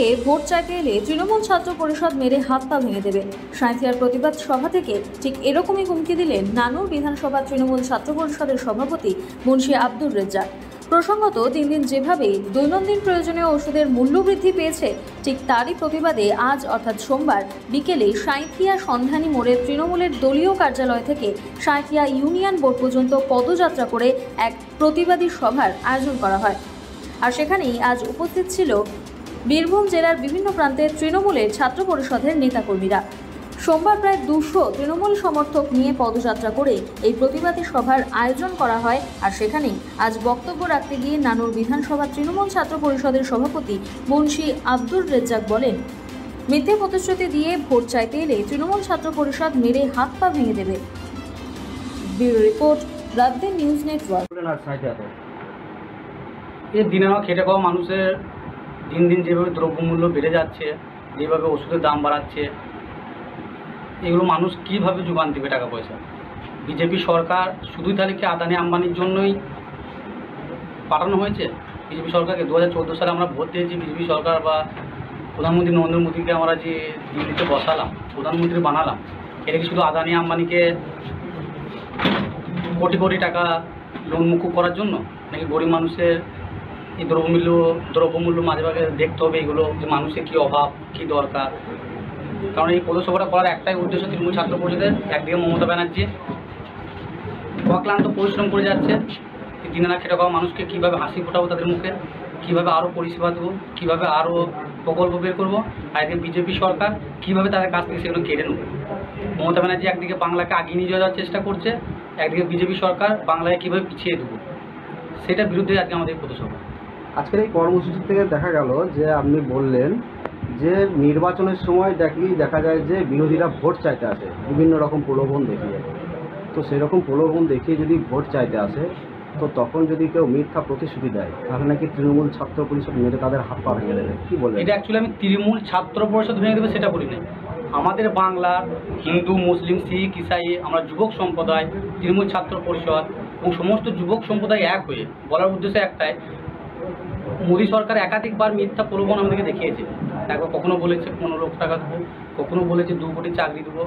দিয়ে ভোট চাইতে এলে তৃণমূল ছাত্র পরিষদ মেরে হাত পা ভেঙে দেবে। সাঁইথিয়ার প্রতিবাদ সভা থেকে ঠিক এরকমই হুমকি দিলেন নানুর বিধানসভা তৃণমূল ছাত্র পরিষদের সভাপতি মুন্সি আব্দুর রেজ্জাক। প্রসঙ্গত, দিন দিন যেভাবে দৈনন্দিন প্রয়োজনীয় ওষুধের মূল্য বৃদ্ধি পেয়েছে, ঠিক তারই প্রতিবাদে আজ অর্থাৎ সোমবার বিকেলে সাঁইথিয়া সন্ধানী মোড়ে তৃণমূলের দলীয় কার্যালয় থেকে সাঁইথিয়া ইউনিয়ন বোর্ড পর্যন্ত পদযাত্রা করে এক প্রতিবাদী সভার আয়োজন করা হয়। আর সেখানেই আজ উপস্থিত ছিল বীরভূম জেলার বিভিন্ন প্রান্তের তৃণমূলের ছাত্র পরিষদের নেতাকর্মীরা। সোমবার প্রায় 200 তৃণমূল সমর্থক নিয়ে পদযাত্রা করে এই প্রতিবাদী সভার আয়োজন করা হয়। আর সেখানেই আজ বক্তব্য রাখতে গিয়ে নানুর বিধানসভা তৃণমূল ছাত্র পরিষদের সভাপতি মুন্সি আব্দুর রেজ্জাক বলেন, মিথ্যে প্রতিশ্রুতি দিয়ে ভোট চাইতে এলে তৃণমূল ছাত্র পরিষদ মেরে হাত পা ভেঙে দেবে। Bureau report, রাতদিন news network. এই দিনে খেটে খাওয়া মানুষের দিন দিন যেভাবে দ্রব্যমূল্য বেড়ে যাচ্ছে, যেভাবে ওষুধের দাম বাড়াচ্ছে, এগুলো মানুষ কীভাবে যোগান দেবে টাকা পয়সা? বিজেপি সরকার শুধুই তাহলে কি আদানি আম্বানির জন্যই পাঠানো হয়েছে? বিজেপি সরকারকে 2014 সালে আমরা ভোট দিয়েছি, বিজেপি সরকার বা প্রধানমন্ত্রী নরেন্দ্র মোদীকে আমরা যে দিল্লিতে বসালাম, প্রধানমন্ত্রী বানালাম, এটা কি শুধু আদানি আম্বানিকে কোটি কোটি টাকা লোন মুকুব করার জন্য, নাকি গরিব মানুষের এই দ্রব্যমূল্য মাঝে মাঝে দেখতে হবে এগুলো যে মানুষের কী অভাব, কী দরকার? কারণ এই পৌরসভাটা করার একটাই উদ্দেশ্য তৃণমূল ছাত্র পরিষদের। একদিকে মমতা ব্যানার্জি অক্লান্ত পরিশ্রম করে যাচ্ছে, দিনে না খেটে খাওয়া মানুষকে কীভাবে হাসি ফোটাবো তাদের মুখে, কীভাবে আরও পরিষেবা দেবো, কীভাবে আরও প্রকল্প বের করবো, আর এদিকে বিজেপি সরকার কীভাবে তাদের কাছ থেকে সেগুলো কেড়ে নেবে। মমতা ব্যানার্জি একদিকে বাংলাকে আগিয়ে নিয়ে যাওয়ার চেষ্টা করছে, একদিকে বিজেপি সরকার বাংলায় কীভাবে পিছিয়ে দেবো, সেটার বিরুদ্ধে আজকে আমাদের পৌরসভা। আজকের এই কর্মসূচি থেকে দেখা গেল যে আপনি বললেন যে নির্বাচনের সময় দেখা যায় যে বিরোধীরা ভোট চাইতে আসে বিভিন্ন রকম প্রলোভন দেখিয়ে। তো সেরকম প্রলোভন দেখিয়ে যদি ভোট চাইতে আসে, তো তখন যদি কেউ মিথ্যা প্রতিশ্রুতি দেয়, তাহলে নাকি তৃণমূল ছাত্র পরিষদ মেরে তাদের হাত পা ভেঙে দেবে। কী বলবেন? এটা অ্যাকচুয়ালি আমি তৃণমূল ছাত্র পরিষদ ভেঙে দেবে সেটা বলি না। আমাদের বাংলার হিন্দু, মুসলিম, শিখ, ইসাই, আমরা যুবক সম্প্রদায়, তৃণমূল ছাত্র পরিষদ এবং সমস্ত যুবক সম্প্রদায় এক হয়ে বলার উদ্দেশ্য একটাই, মোদী সরকার একাধিকবার মিথ্যা প্রলোভন আমাদেরকে দেখিয়েছে। একবার কখনো বলেছে 15 লক্ষ টাকা দেবো, কখনো বলেছে 2 কোটি চাকরি দেবো।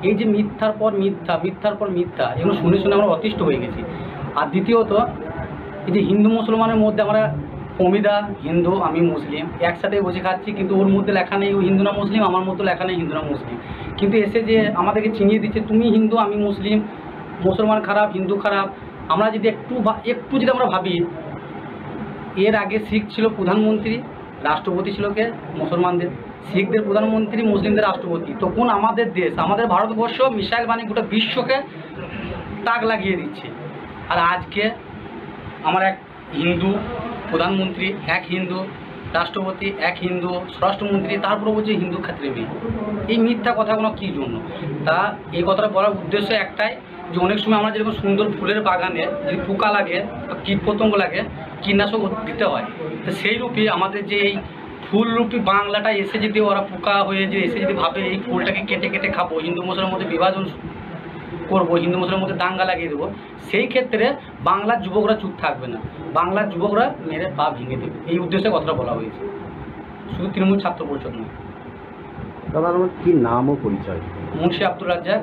এই যে মিথ্যার পর মিথ্যা, মিথ্যার পর মিথ্যা, এগুলো শুনে শুনে আমরা অতিষ্ঠ হয়ে গেছি। আর দ্বিতীয়ত, এই যে হিন্দু মুসলমানের মধ্যে আমরা অমিদা হিন্দু আমি মুসলিম একসাথে বসে খাচ্ছি, কিন্তু ওর মধ্যে লেখা নেই ও হিন্দু না মুসলিম, আমার মধ্যে লেখা নেই হিন্দু না মুসলিম, কিন্তু এসে যে আমাদেরকে চিনিয়ে দিচ্ছে তুমি হিন্দু আমি মুসলিম, মুসলমান খারাপ হিন্দু খারাপ। আমরা যদি একটু যদি আমরা ভাবি, এর আগে শিখ ছিল প্রধানমন্ত্রী, রাষ্ট্রপতি ছিল কে? মুসলমানদের। শিখদের প্রধানমন্ত্রী, মুসলিমদের রাষ্ট্রপতি। তখন আমাদের দেশ, আমাদের ভারতবর্ষ মিসাইল বানিয়ে গোটা বিশ্বকে তাক লাগিয়ে দিচ্ছে। আর আজকে আমার এক হিন্দু প্রধানমন্ত্রী, এক হিন্দু রাষ্ট্রপতি, এক হিন্দু স্বরাষ্ট্রমন্ত্রী, তারপরে বলছে হিন্দু ক্ষেত্রে মেয়ে। এই মিথ্যা কথাগুলো কী জন্য? তা এই কথাটা বলার উদ্দেশ্য একটাই, যে অনেক সময় আমরা যেরকম সুন্দর ফুলের বাগানে যদি পোকা লাগে, কীটপতঙ্গ লাগে, কীটনাশক দিতে হয়, তো সেই রূপে আমাদের যে এই ফুলরূপী বাংলাটা এসে যদি ওরা পোকা হয়ে যে এসে যদি ভাবে এই ফুলটাকে কেটে কেটে খাবো, হিন্দু মুসলমানের মধ্যে বিভাজন করবো, হিন্দু মুসলমানের মধ্যে দাঙ্গা লাগিয়ে দেবো, সেই ক্ষেত্রে বাংলার যুবকরা চুপ থাকবে না, বাংলার যুবকরা মেরে পা ভেঙে দেবে। এই উদ্দেশ্যে কথাটা বলা হয়েছে, শুধু তৃণমূল ছাত্র পরিষদ নয়। দাদা আমার কী নাম ও পরিচয়? মুন্সি আব্দুর রাজ্জাক,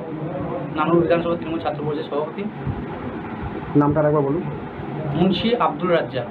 নানুর বিধানসভা তৃণমূল ছাত্র পরিষদের সভাপতি। নামটা একবার বলুন। মুন্সি আব্দুর রাজ্জাক।